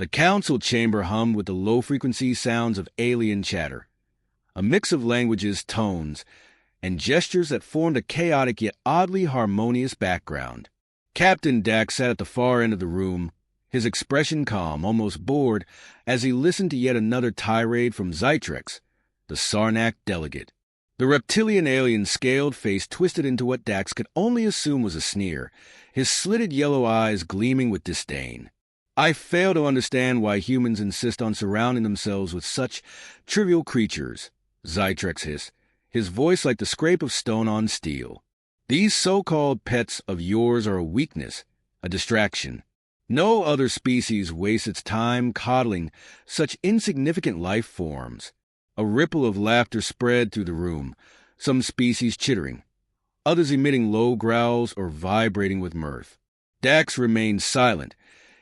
The council chamber hummed with the low-frequency sounds of alien chatter, a mix of languages, tones, and gestures that formed a chaotic yet oddly harmonious background. Captain Dax sat at the far end of the room, his expression calm, almost bored, as he listened to yet another tirade from Zytrex, the Sarnak delegate. The reptilian alien's scaled face twisted into what Dax could only assume was a sneer, his slitted yellow eyes gleaming with disdain. I fail to understand why humans insist on surrounding themselves with such trivial creatures, Zytrex hissed, his voice like the scrape of stone on steel. These so-called pets of yours are a weakness, a distraction. No other species wastes its time coddling such insignificant life forms. A ripple of laughter spread through the room, some species chittering, others emitting low growls or vibrating with mirth. Dax remained silent,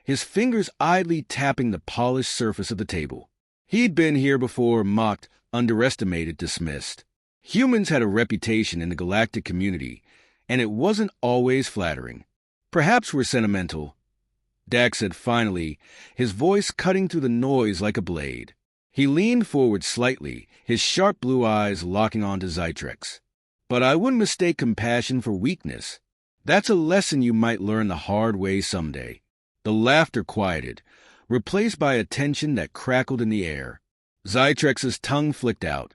his fingers idly tapping the polished surface of the table. He'd been here before, mocked, underestimated, dismissed. Humans had a reputation in the galactic community, and it wasn't always flattering. Perhaps we're sentimental, Dax said finally, his voice cutting through the noise like a blade. He leaned forward slightly, his sharp blue eyes locking onto Zytrex. But I wouldn't mistake compassion for weakness. That's a lesson you might learn the hard way someday. The laughter quieted, replaced by a tension that crackled in the air. Zytrex's tongue flicked out,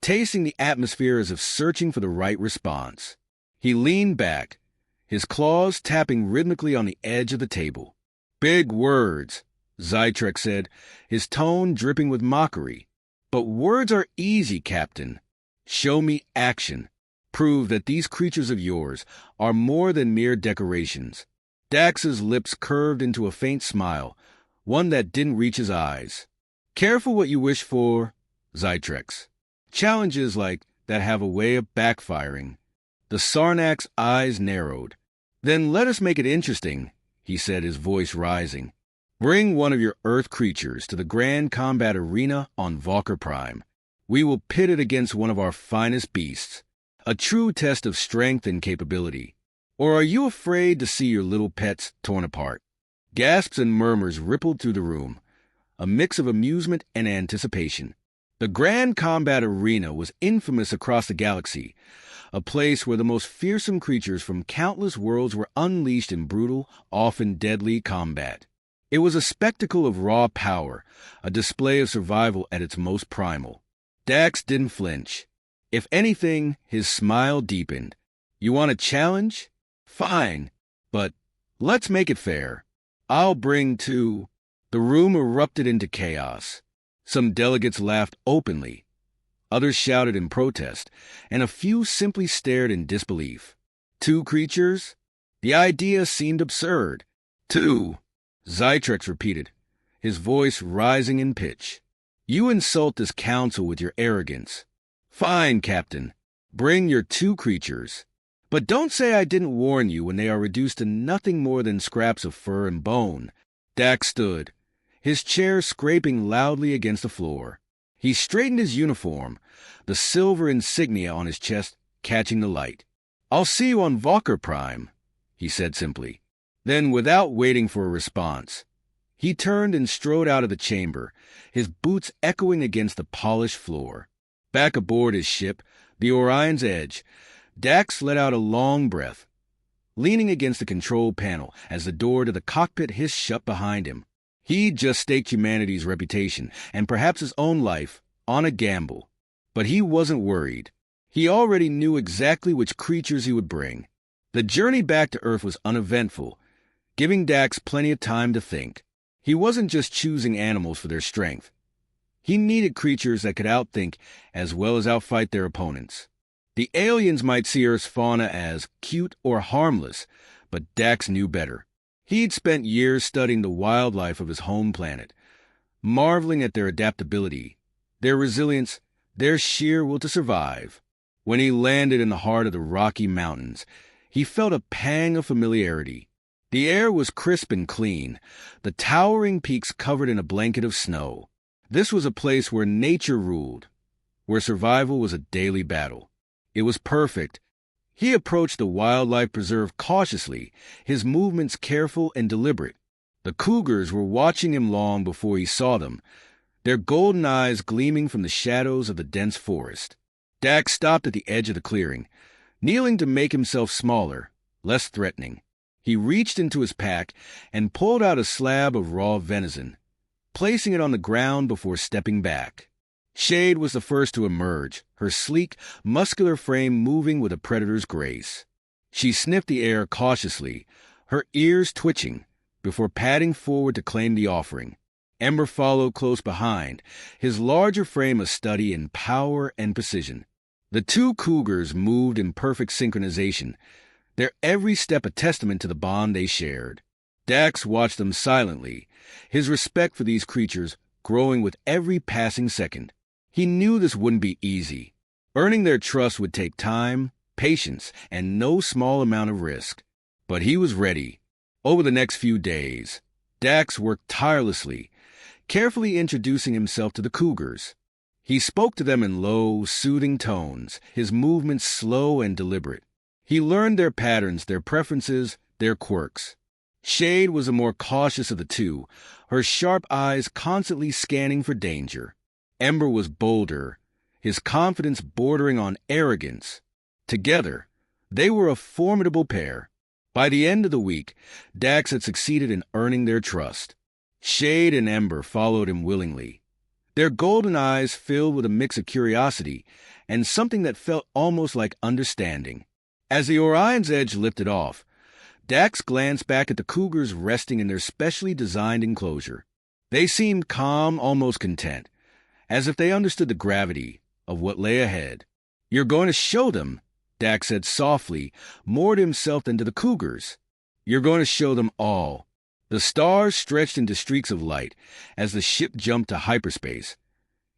tasting the atmosphere as if searching for the right response. He leaned back, his claws tapping rhythmically on the edge of the table. "Big words," Zytrex said, his tone dripping with mockery. "But words are easy, Captain. Show me action. Prove that these creatures of yours are more than mere decorations." Dax's lips curved into a faint smile, one that didn't reach his eyes. "Careful what you wish for, Zytrex. Challenges like that have a way of backfiring." The Sarnak's eyes narrowed. "Then let us make it interesting," he said, his voice rising. "Bring one of your Earth creatures to the grand combat arena on Valkyr Prime. We will pit it against one of our finest beasts, a true test of strength and capability. Or are you afraid to see your little pets torn apart?" Gasps and murmurs rippled through the room, a mix of amusement and anticipation. The Grand Combat Arena was infamous across the galaxy, a place where the most fearsome creatures from countless worlds were unleashed in brutal, often deadly combat. It was a spectacle of raw power, a display of survival at its most primal. Dax didn't flinch. If anything, his smile deepened. "You want a challenge? Fine, but let's make it fair. I'll bring two." The room erupted into chaos. Some delegates laughed openly, others shouted in protest, and a few simply stared in disbelief. "Two creatures?" The idea seemed absurd. "Two," Zytrex repeated, his voice rising in pitch. "You insult this council with your arrogance. Fine, Captain. Bring your two creatures. But don't say I didn't warn you when they are reduced to nothing more than scraps of fur and bone." Dax stood, his chair scraping loudly against the floor. He straightened his uniform, the silver insignia on his chest catching the light. "I'll see you on Valkyr Prime," he said simply. Then, without waiting for a response, he turned and strode out of the chamber, his boots echoing against the polished floor. Back aboard his ship, the Orion's Edge, Dax let out a long breath, leaning against the control panel as the door to the cockpit hissed shut behind him. He'd just staked humanity's reputation, and perhaps his own life, on a gamble. But he wasn't worried. He already knew exactly which creatures he would bring. The journey back to Earth was uneventful, giving Dax plenty of time to think. He wasn't just choosing animals for their strength. He needed creatures that could outthink as well as outfight their opponents. The aliens might see Earth's fauna as cute or harmless, but Dax knew better. He'd spent years studying the wildlife of his home planet, marveling at their adaptability, their resilience, their sheer will to survive. When he landed in the heart of the Rocky Mountains, he felt a pang of familiarity. The air was crisp and clean, the towering peaks covered in a blanket of snow. This was a place where nature ruled, where survival was a daily battle. It was perfect. He approached the wildlife preserve cautiously, his movements careful and deliberate. The Cougars were watching him long before he saw them, their golden eyes gleaming from the shadows of the dense forest. Dax stopped at the edge of the clearing, kneeling to make himself smaller, less threatening. He reached into his pack and pulled out a slab of raw venison, placing it on the ground before stepping back. Shade was the first to emerge, her sleek, muscular frame moving with a predator's grace. She sniffed the air cautiously, her ears twitching, before padding forward to claim the offering. Ember followed close behind, his larger frame a study in power and precision. The two Cougars moved in perfect synchronization, their every step a testament to the bond they shared. Dax watched them silently, his respect for these creatures growing with every passing second. He knew this wouldn't be easy. Earning their trust would take time, patience, and no small amount of risk. But he was ready. Over the next few days, Dax worked tirelessly, carefully introducing himself to the Cougars. He spoke to them in low, soothing tones, his movements slow and deliberate. He learned their patterns, their preferences, their quirks. Shade was the more cautious of the two, her sharp eyes constantly scanning for danger. Ember was bolder, his confidence bordering on arrogance. Together, they were a formidable pair. By the end of the week, Dax had succeeded in earning their trust. Shade and Ember followed him willingly, their golden eyes filled with a mix of curiosity and something that felt almost like understanding. As the Orion's edge lifted off, Dax glanced back at the Cougars resting in their specially designed enclosure. They seemed calm, almost content, as if they understood the gravity of what lay ahead. "You're going to show them," Dax said softly, more to himself than to the Cougars. "You're going to show them all." The stars stretched into streaks of light as the ship jumped to hyperspace,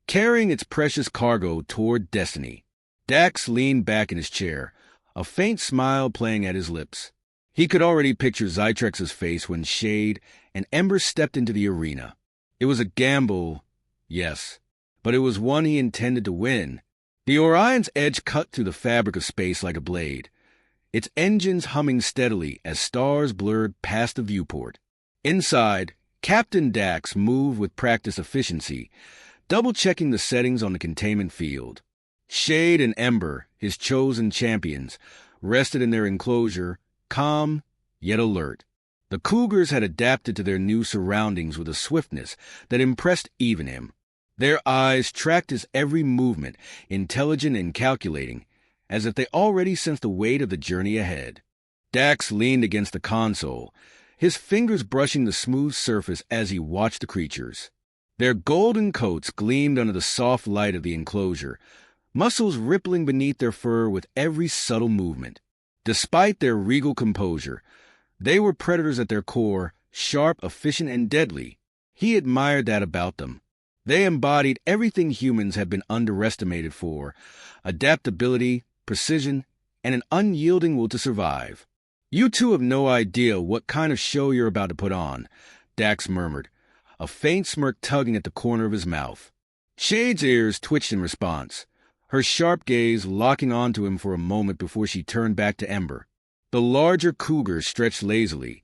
carrying its precious cargo toward destiny. Dax leaned back in his chair, a faint smile playing at his lips. He could already picture Zytrex's face when Shade and Ember stepped into the arena. It was a gamble, yes, but it was one he intended to win. The Orion's edge cut through the fabric of space like a blade, its engines humming steadily as stars blurred past the viewport. Inside, Captain Dax moved with practiced efficiency, double-checking the settings on the containment field. Shade and Ember, his chosen champions, rested in their enclosure, calm yet alert. The Cougars had adapted to their new surroundings with a swiftness that impressed even him. Their eyes tracked his every movement, intelligent and calculating, as if they already sensed the weight of the journey ahead. Dax leaned against the console, his fingers brushing the smooth surface as he watched the creatures. Their golden coats gleamed under the soft light of the enclosure, muscles rippling beneath their fur with every subtle movement. Despite their regal composure, they were predators at their core, sharp, efficient, and deadly. He admired that about them. They embodied everything humans have been underestimated for: adaptability, precision, and an unyielding will to survive. "You two have no idea what kind of show you're about to put on," Dax murmured, a faint smirk tugging at the corner of his mouth. Shade's ears twitched in response, her sharp gaze locking onto him for a moment before she turned back to Ember. The larger Cougar stretched lazily,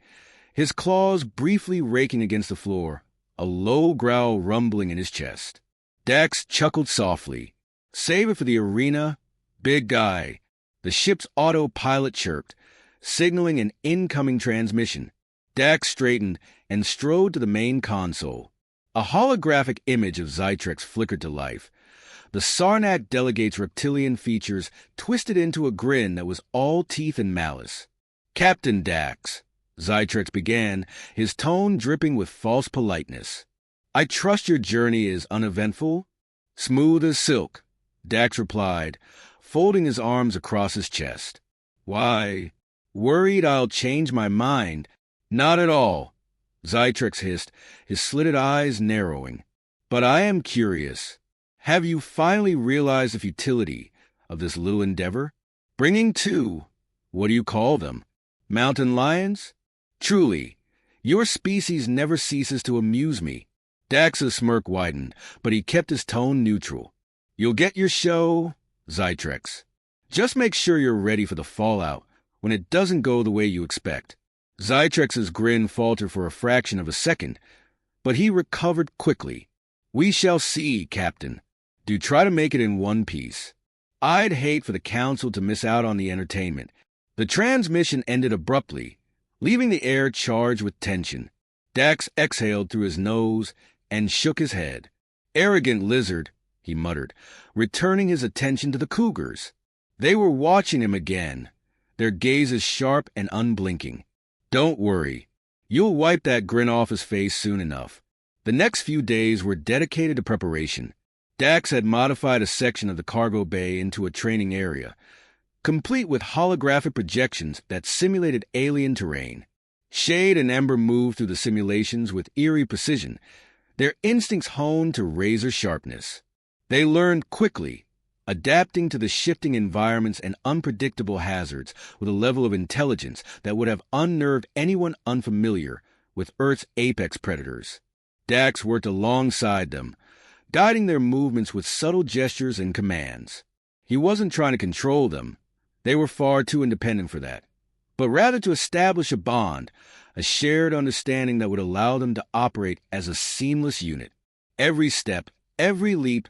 his claws briefly raking against the floor, a low growl rumbling in his chest. Dax chuckled softly. "Save it for the arena, big guy." The ship's autopilot chirped, signaling an incoming transmission. Dax straightened and strode to the main console. A holographic image of Zytrex flickered to life. The Sarnak delegate's reptilian features twisted into a grin that was all teeth and malice. "Captain Dax," Zytrex began, his tone dripping with false politeness. "I trust your journey is uneventful?" "Smooth as silk," Dax replied, folding his arms across his chest. "Why, worried I'll change my mind?" "Not at all," Zytrex hissed, his slitted eyes narrowing. "But I am curious. Have you finally realized the futility of this little endeavor? Bringing two, what do you call them? Mountain lions? Truly, your species never ceases to amuse me." Dax's smirk widened, but he kept his tone neutral. "You'll get your show, Zytrex. Just make sure you're ready for the fallout when it doesn't go the way you expect." Zytrex's grin faltered for a fraction of a second, but he recovered quickly. "We shall see, Captain. Do try to make it in one piece. I'd hate for the Council to miss out on the entertainment." The transmission ended abruptly, leaving the air charged with tension. Dax exhaled through his nose and shook his head. "Arrogant lizard," he muttered, returning his attention to the Cougars. They were watching him again, their gazes sharp and unblinking. "Don't worry. You'll wipe that grin off his face soon enough." The next few days were dedicated to preparation. Dax had modified a section of the cargo bay into a training area, complete with holographic projections that simulated alien terrain. Shade and Ember moved through the simulations with eerie precision, their instincts honed to razor sharpness. They learned quickly, adapting to the shifting environments and unpredictable hazards with a level of intelligence that would have unnerved anyone unfamiliar with Earth's apex predators. Dax worked alongside them, guiding their movements with subtle gestures and commands. He wasn't trying to control them. They were far too independent for that, but rather to establish a bond, a shared understanding that would allow them to operate as a seamless unit. Every step, every leap,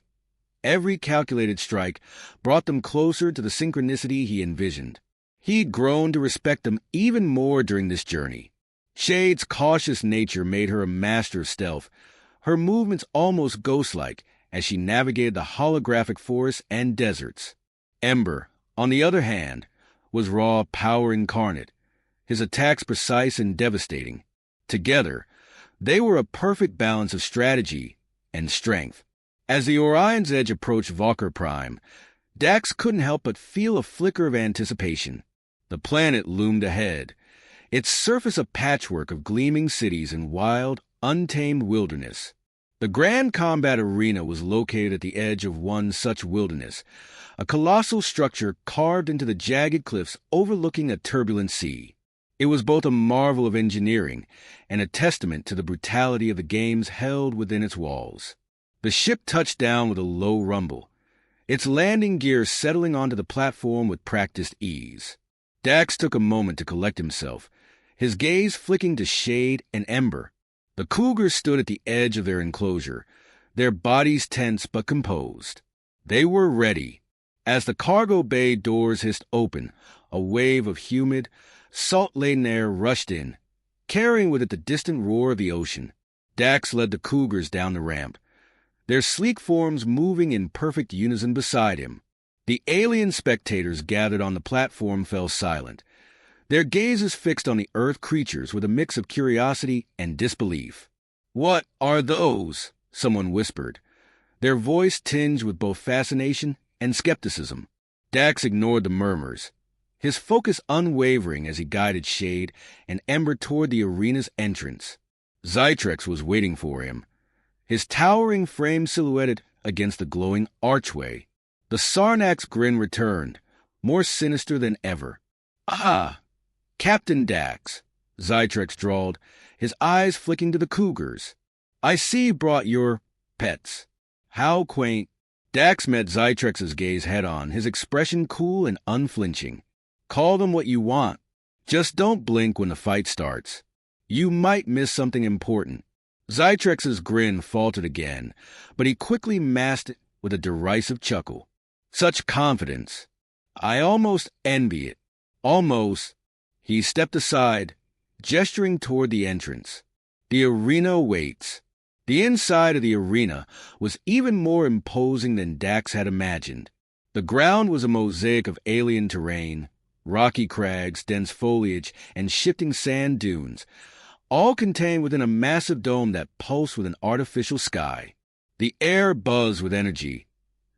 every calculated strike brought them closer to the synchronicity he envisioned. He'd grown to respect them even more during this journey. Shade's cautious nature made her a master of stealth, her movements almost ghost-like as she navigated the holographic forests and deserts. Ember, on the other hand, was raw power incarnate, his attacks precise and devastating. Together, they were a perfect balance of strategy and strength. As the Orion's Edge approached Valkyr Prime, Dax couldn't help but feel a flicker of anticipation. The planet loomed ahead, its surface a patchwork of gleaming cities and wild, untamed wilderness. The Grand Combat Arena was located at the edge of one such wilderness, a colossal structure carved into the jagged cliffs overlooking a turbulent sea. It was both a marvel of engineering and a testament to the brutality of the games held within its walls. The ship touched down with a low rumble, its landing gear settling onto the platform with practiced ease. Dax took a moment to collect himself, his gaze flicking to Shade and Ember. The Cougars stood at the edge of their enclosure, their bodies tense but composed. They were ready. As the cargo bay doors hissed open, a wave of humid, salt-laden air rushed in, carrying with it the distant roar of the ocean. Dax led the Cougars down the ramp, their sleek forms moving in perfect unison beside him. The alien spectators gathered on the platform fell silent, their gazes fixed on the Earth creatures with a mix of curiosity and disbelief. "What are those?" someone whispered, their voice tinged with both fascination and skepticism. Dax ignored the murmurs, his focus unwavering as he guided Shade and Ember toward the arena's entrance. Zytrex was waiting for him, his towering frame silhouetted against the glowing archway. The Sarnax's grin returned, more sinister than ever. "Ah, Captain Dax," Zytrex drawled, his eyes flicking to the Cougars. "I see you brought your pets. How quaint." Dax met Zytrex's gaze head-on, his expression cool and unflinching. "Call them what you want. Just don't blink when the fight starts. You might miss something important." Zytrex's grin faltered again, but he quickly masked it with a derisive chuckle. "Such confidence. I almost envy it. Almost." He stepped aside, gesturing toward the entrance. "The arena waits." The inside of the arena was even more imposing than Dax had imagined. The ground was a mosaic of alien terrain, rocky crags, dense foliage, and shifting sand dunes, all contained within a massive dome that pulsed with an artificial sky. The air buzzed with energy,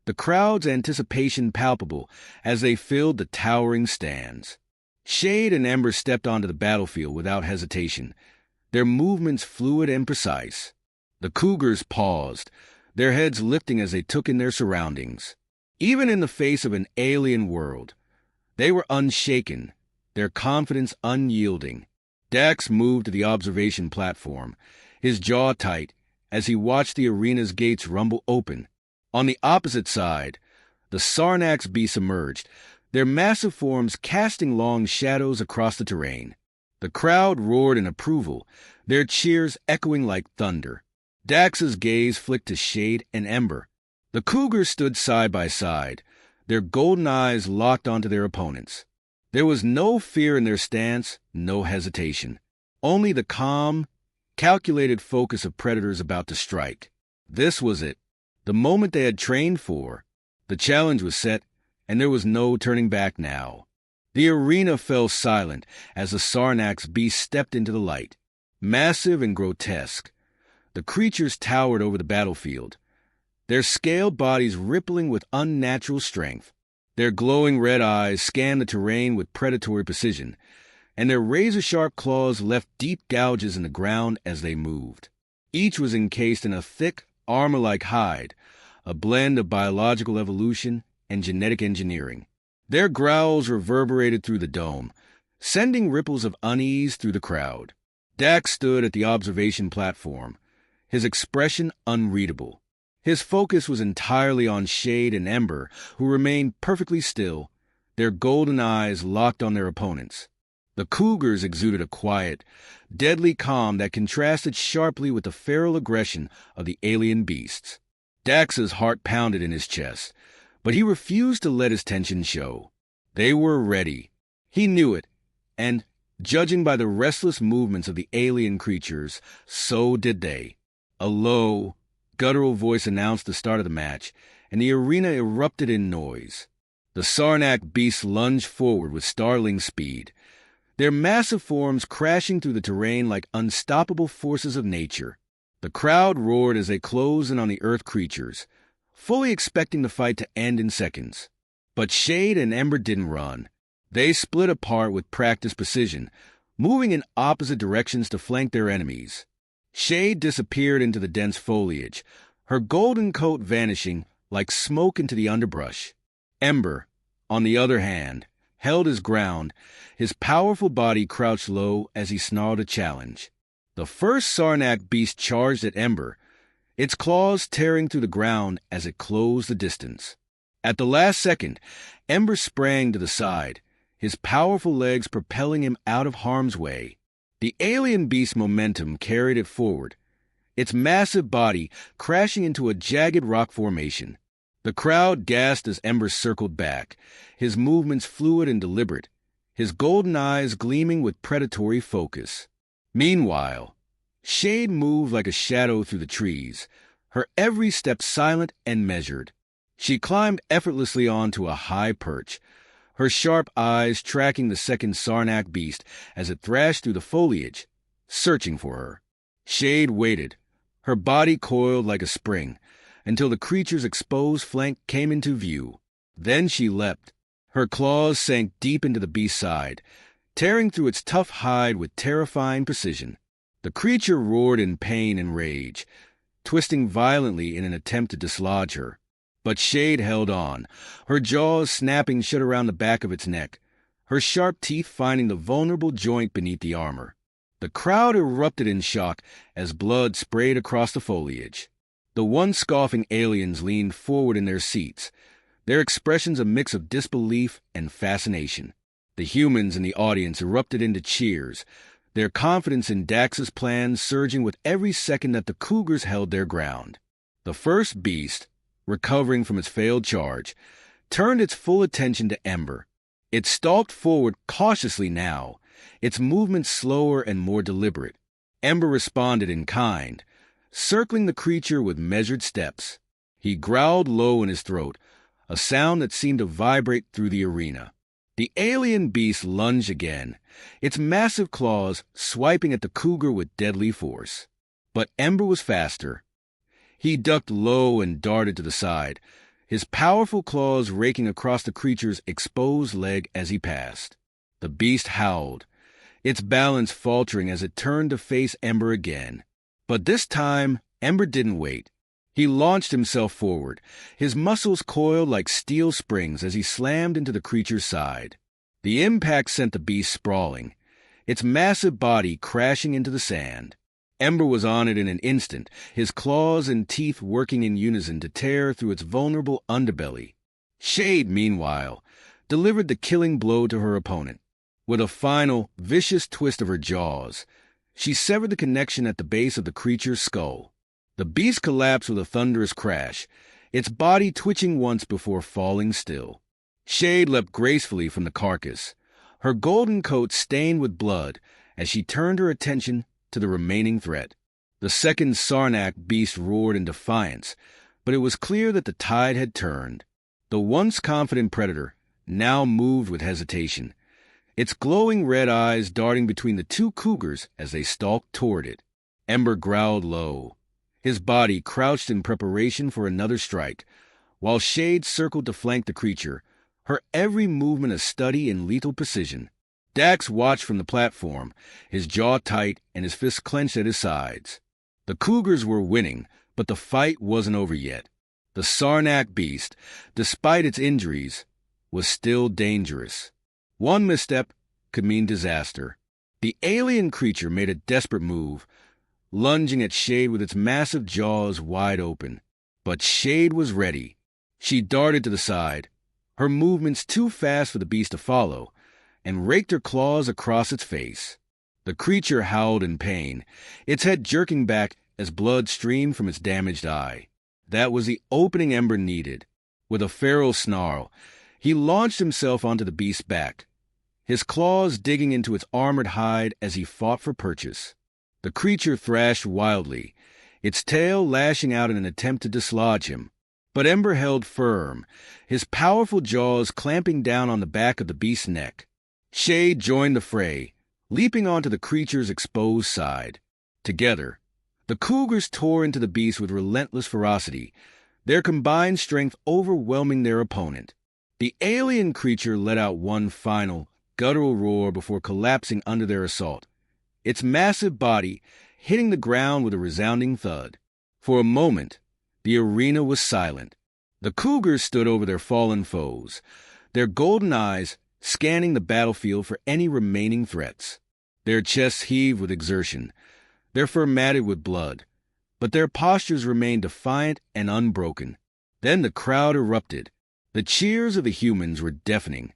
the crowd's anticipation palpable as they filled the towering stands. Shade and Ember stepped onto the battlefield without hesitation, their movements fluid and precise. The Cougars paused, their heads lifting as they took in their surroundings. Even in the face of an alien world, they were unshaken, their confidence unyielding. Dax moved to the observation platform, his jaw tight, as he watched the arena's gates rumble open. On the opposite side, the Sarnax beasts emerged, their massive forms casting long shadows across the terrain. The crowd roared in approval, their cheers echoing like thunder. Dax's gaze flicked to Shade and Ember. The Cougars stood side by side, their golden eyes locked onto their opponents. There was no fear in their stance, no hesitation. Only the calm, calculated focus of predators about to strike. This was it, the moment they had trained for. The challenge was set, and there was no turning back now. The arena fell silent as the Sarnax beast stepped into the light. Massive and grotesque, the creatures towered over the battlefield, their scaled bodies rippling with unnatural strength. Their glowing red eyes scanned the terrain with predatory precision, and their razor-sharp claws left deep gouges in the ground as they moved. Each was encased in a thick, armor-like hide, a blend of biological evolution and genetic engineering. Their growls reverberated through the dome, sending ripples of unease through the crowd. Dax stood at the observation platform, his expression unreadable. His focus was entirely on Shade and Ember, who remained perfectly still, their golden eyes locked on their opponents. The Cougars exuded a quiet, deadly calm that contrasted sharply with the feral aggression of the alien beasts. Dax's heart pounded in his chest, but he refused to let his tension show. They were ready. He knew it, and, judging by the restless movements of the alien creatures, so did they. A low, guttural voice announced the start of the match, and the arena erupted in noise. The Sarnak beasts lunged forward with startling speed, their massive forms crashing through the terrain like unstoppable forces of nature. The crowd roared as they closed in on the earth creatures, fully expecting the fight to end in seconds. But Shade and Ember didn't run. They split apart with practiced precision, moving in opposite directions to flank their enemies. Shade disappeared into the dense foliage, her golden coat vanishing like smoke into the underbrush. Ember, on the other hand, held his ground, his powerful body crouched low as he snarled a challenge. The first Sarnak beast charged at Ember, its claws tearing through the ground as it closed the distance. At the last second, Ember sprang to the side, his powerful legs propelling him out of harm's way. The alien beast's momentum carried it forward, its massive body crashing into a jagged rock formation. The crowd gasped as Ember circled back, his movements fluid and deliberate, his golden eyes gleaming with predatory focus. Meanwhile, Shade moved like a shadow through the trees, her every step silent and measured. She climbed effortlessly onto a high perch, her sharp eyes tracking the second Sarnak beast as it thrashed through the foliage, searching for her. Shade waited, her body coiled like a spring, until the creature's exposed flank came into view. Then she leapt. Her claws sank deep into the beast's side, tearing through its tough hide with terrifying precision. The creature roared in pain and rage, twisting violently in an attempt to dislodge her. But Shade held on, her jaws snapping shut around the back of its neck, her sharp teeth finding the vulnerable joint beneath the armor. The crowd erupted in shock as blood sprayed across the foliage. The once scoffing aliens leaned forward in their seats, their expressions a mix of disbelief and fascination. The humans in the audience erupted into cheers, their confidence in Dax's plans surging with every second that the Cougars held their ground. The first beast, recovering from its failed charge, turned its full attention to Ember. It stalked forward cautiously now, its movements slower and more deliberate. Ember responded in kind, circling the creature with measured steps. He growled low in his throat, a sound that seemed to vibrate through the arena. The alien beast lunged again, its massive claws swiping at the cougar with deadly force. But Ember was faster. He ducked low and darted to the side, his powerful claws raking across the creature's exposed leg as he passed. The beast howled, its balance faltering as it turned to face Ember again. But this time, Ember didn't wait. He launched himself forward, his muscles coiled like steel springs as he slammed into the creature's side. The impact sent the beast sprawling, its massive body crashing into the sand. Ember was on it in an instant, his claws and teeth working in unison to tear through its vulnerable underbelly. Shade, meanwhile, delivered the killing blow to her opponent. With a final, vicious twist of her jaws, she severed the connection at the base of the creature's skull. The beast collapsed with a thunderous crash, its body twitching once before falling still. Shade leapt gracefully from the carcass, her golden coat stained with blood as she turned her attention to the remaining threat. The second Sarnak beast roared in defiance, but it was clear that the tide had turned. The once confident predator now moved with hesitation, its glowing red eyes darting between the two cougars as they stalked toward it. Ember growled low, his body crouched in preparation for another strike, while Shade circled to flank the creature, her every movement a study in lethal precision. Dax watched from the platform, his jaw tight and his fists clenched at his sides. The Cougars were winning, but the fight wasn't over yet. The Sarnak beast, despite its injuries, was still dangerous. One misstep could mean disaster. The alien creature made a desperate move, lunging at Shade with its massive jaws wide open. But Shade was ready. She darted to the side, her movements too fast for the beast to follow, and raked her claws across its face. The creature howled in pain, its head jerking back as blood streamed from its damaged eye. That was the opening Ember needed. With a feral snarl, he launched himself onto the beast's back, his claws digging into its armored hide as he fought for purchase. The creature thrashed wildly, its tail lashing out in an attempt to dislodge him. But Ember held firm, his powerful jaws clamping down on the back of the beast's neck. Shade joined the fray, leaping onto the creature's exposed side. Together, the Cougars tore into the beast with relentless ferocity, their combined strength overwhelming their opponent. The alien creature let out one final, guttural roar before collapsing under their assault, its massive body hitting the ground with a resounding thud. For a moment, the arena was silent. The Cougars stood over their fallen foes, their golden eyes scanning the battlefield for any remaining threats. Their chests heaved with exertion, their fur matted with blood, but their postures remained defiant and unbroken. Then the crowd erupted. The cheers of the humans were deafening,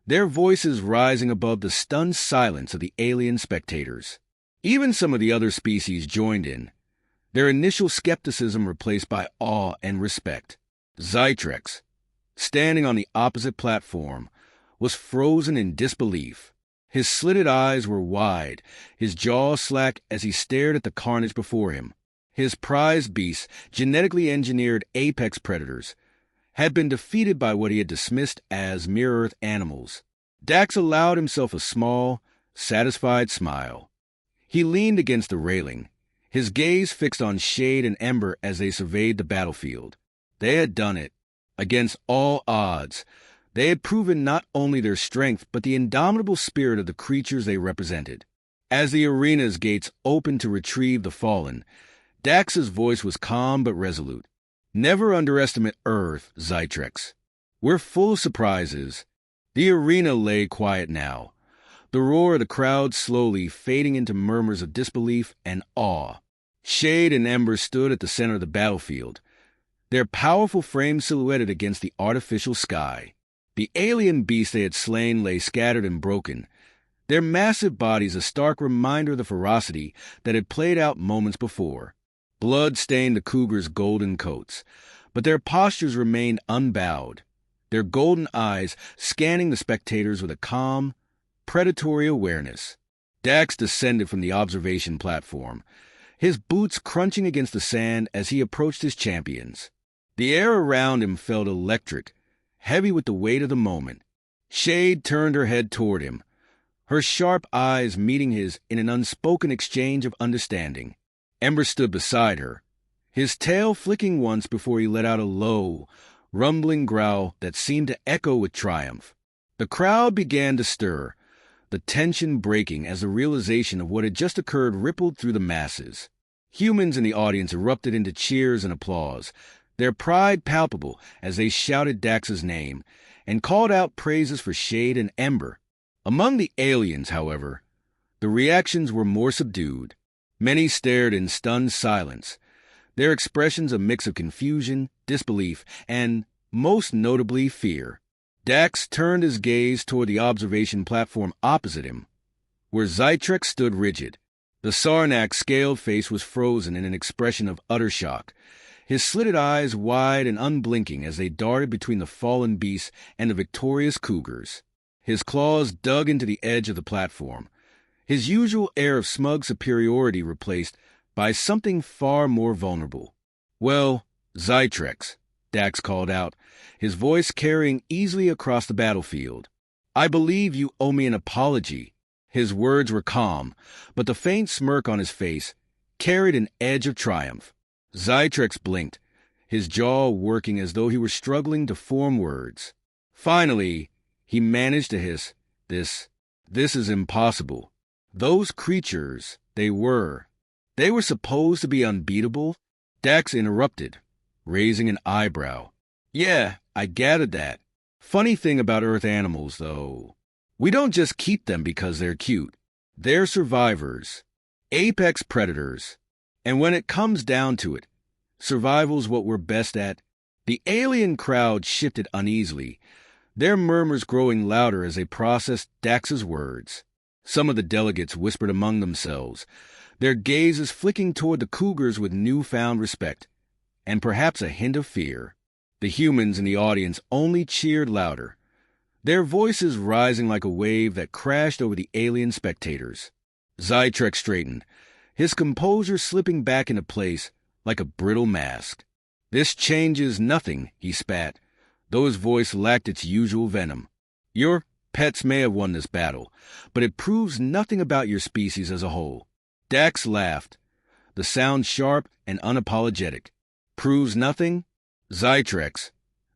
their voices rising above the stunned silence of the alien spectators. Even some of the other species joined in, their initial skepticism replaced by awe and respect. Zytrex, standing on the opposite platform, was frozen in disbelief. His slitted eyes were wide, his jaw slack as he stared at the carnage before him. His prized beasts, genetically engineered apex predators, had been defeated by what he had dismissed as mere-earth animals. Dax allowed himself a small, satisfied smile. He leaned against the railing, his gaze fixed on Shade and Ember as they surveyed the battlefield. They had done it. Against all odds, they had proven not only their strength but the indomitable spirit of the creatures they represented. As the arena's gates opened to retrieve the fallen, Dax's voice was calm but resolute. Never underestimate Earth, Zytrex. We're full of surprises. The arena lay quiet now, the roar of the crowd slowly fading into murmurs of disbelief and awe. Shade and Ember stood at the center of the battlefield, their powerful frames silhouetted against the artificial sky. The alien beast they had slain lay scattered and broken, their massive bodies a stark reminder of the ferocity that had played out moments before. Blood stained the Cougars' golden coats, but their postures remained unbowed, their golden eyes scanning the spectators with a calm, predatory awareness. Dax descended from the observation platform, his boots crunching against the sand as he approached his champions. The air around him felt electric, heavy with the weight of the moment. Shade turned her head toward him, her sharp eyes meeting his in an unspoken exchange of understanding. Ember stood beside her, his tail flicking once before he let out a low, rumbling growl that seemed to echo with triumph. The crowd began to stir, the tension breaking as the realization of what had just occurred rippled through the masses. Humans in the audience erupted into cheers and applause, their pride palpable as they shouted Dax's name and called out praises for Shade and Ember. Among the aliens, however, the reactions were more subdued. Many stared in stunned silence, their expressions a mix of confusion, disbelief, and, most notably, fear. Dax turned his gaze toward the observation platform opposite him, where Zytrex stood rigid. The Sarnacc's scaled face was frozen in an expression of utter shock, his slitted eyes wide and unblinking as they darted between the fallen beasts and the victorious Cougars. His claws dug into the edge of the platform, his usual air of smug superiority replaced by something far more vulnerable. "Well, Zytrex," Dax called out, his voice carrying easily across the battlefield. "I believe you owe me an apology." His words were calm, but the faint smirk on his face carried an edge of triumph. Zytrex blinked, his jaw working as though he were struggling to form words. Finally, he managed to hiss, This is impossible. Those creatures, they were supposed to be unbeatable?" Dax interrupted, raising an eyebrow. "Yeah, I gathered that. Funny thing about Earth animals, though. We don't just keep them because they're cute. They're survivors, apex predators. And when it comes down to it, survival's what we're best at." The alien crowd shifted uneasily, their murmurs growing louder as they processed Dax's words. Some of the delegates whispered among themselves, their gazes flicking toward the Cougars with newfound respect, and perhaps a hint of fear. The humans in the audience only cheered louder, their voices rising like a wave that crashed over the alien spectators. Zytrex straightened, his composure slipping back into place like a brittle mask. "This changes nothing," he spat, though his voice lacked its usual venom. "Your pets may have won this battle, but it proves nothing about your species as a whole." Dax laughed, the sound sharp and unapologetic. "Proves nothing? Zytrex,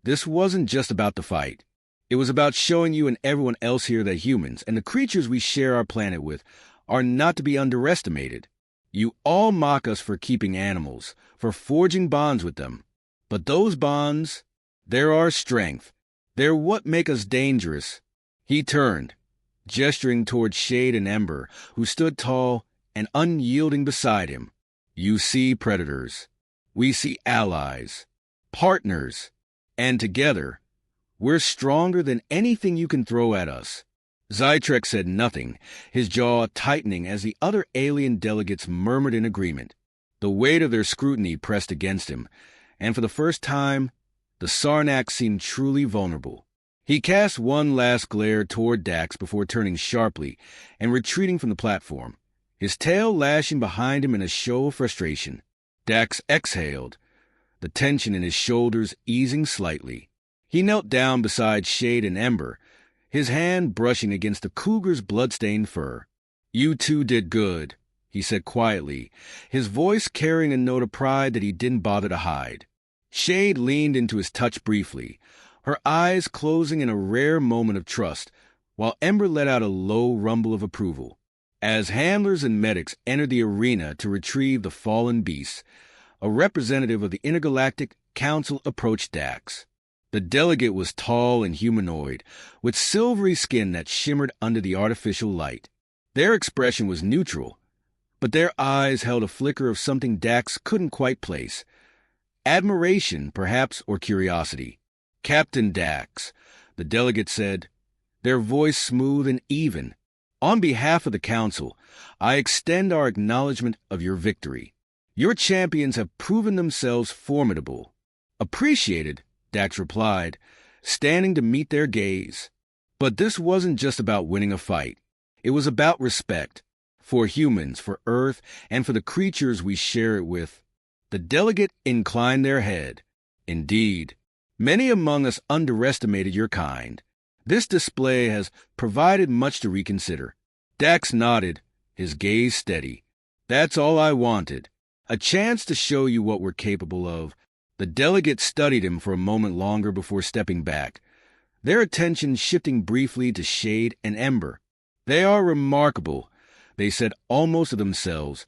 this wasn't just about the fight. It was about showing you and everyone else here that humans, and the creatures we share our planet with, are not to be underestimated. You all mock us for keeping animals, for forging bonds with them. But those bonds, they're our strength. They're what make us dangerous." He turned, gesturing toward Shade and Ember, who stood tall and unyielding beside him. "You see predators. We see allies, partners, and together, we're stronger than anything you can throw at us." Zytrex said nothing, his jaw tightening as the other alien delegates murmured in agreement. The weight of their scrutiny pressed against him, and for the first time, the Sarnac seemed truly vulnerable. He cast one last glare toward Dax before turning sharply and retreating from the platform, his tail lashing behind him in a show of frustration. Dax exhaled, the tension in his shoulders easing slightly. He knelt down beside Shade and Ember, his hand brushing against the Cougar's blood-stained fur. "You two did good," he said quietly, his voice carrying a note of pride that he didn't bother to hide. Shade leaned into his touch briefly, her eyes closing in a rare moment of trust, while Ember let out a low rumble of approval. As handlers and medics entered the arena to retrieve the fallen beasts, a representative of the Intergalactic Council approached Dax. The delegate was tall and humanoid, with silvery skin that shimmered under the artificial light. Their expression was neutral, but their eyes held a flicker of something Dax couldn't quite place. Admiration, perhaps, or curiosity. "Captain Dax," the delegate said, their voice smooth and even. "On behalf of the Council, I extend our acknowledgement of your victory. Your champions have proven themselves formidable." "Appreciated," Dax replied, standing to meet their gaze. But this wasn't just about winning a fight. It was about respect. For humans, for Earth, and for the creatures we share it with. The delegate inclined their head. "Indeed, many among us underestimated your kind. This display has provided much to reconsider." Dax nodded, his gaze steady. "That's all I wanted. A chance to show you what we're capable of." The delegate studied him for a moment longer before stepping back, their attention shifting briefly to Shade and Ember. "They are remarkable," they said almost to themselves,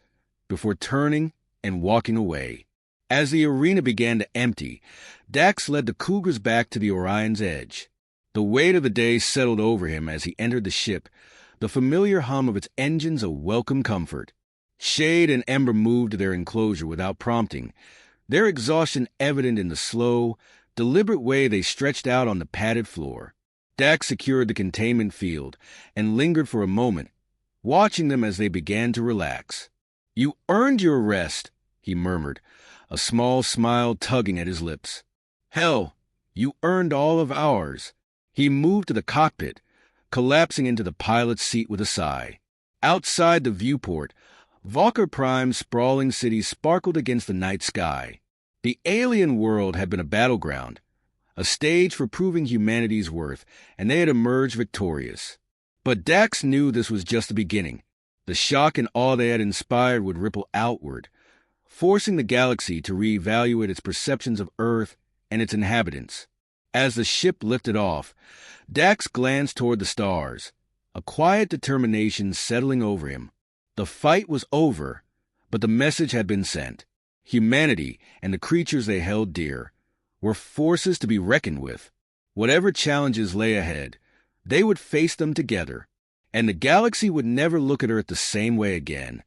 before turning and walking away. As the arena began to empty, Dax led the Cougars back to the Orion's edge. The weight of the day settled over him as he entered the ship, the familiar hum of its engines a welcome comfort. Shade and Ember moved to their enclosure without prompting, their exhaustion evident in the slow, deliberate way they stretched out on the padded floor. Dax secured the containment field and lingered for a moment, watching them as they began to relax. "You earned your rest," he murmured, a small smile tugging at his lips. "Hell, you earned all of ours." He moved to the cockpit, collapsing into the pilot's seat with a sigh. Outside the viewport, Valkyr Prime's sprawling city sparkled against the night sky. The alien world had been a battleground, a stage for proving humanity's worth, and they had emerged victorious. But Dax knew this was just the beginning. The shock and awe they had inspired would ripple outward, forcing the galaxy to reevaluate its perceptions of Earth and its inhabitants. As the ship lifted off, Dax glanced toward the stars, a quiet determination settling over him. The fight was over, but the message had been sent. Humanity and the creatures they held dear were forces to be reckoned with. Whatever challenges lay ahead, they would face them together, and the galaxy would never look at Earth the same way again.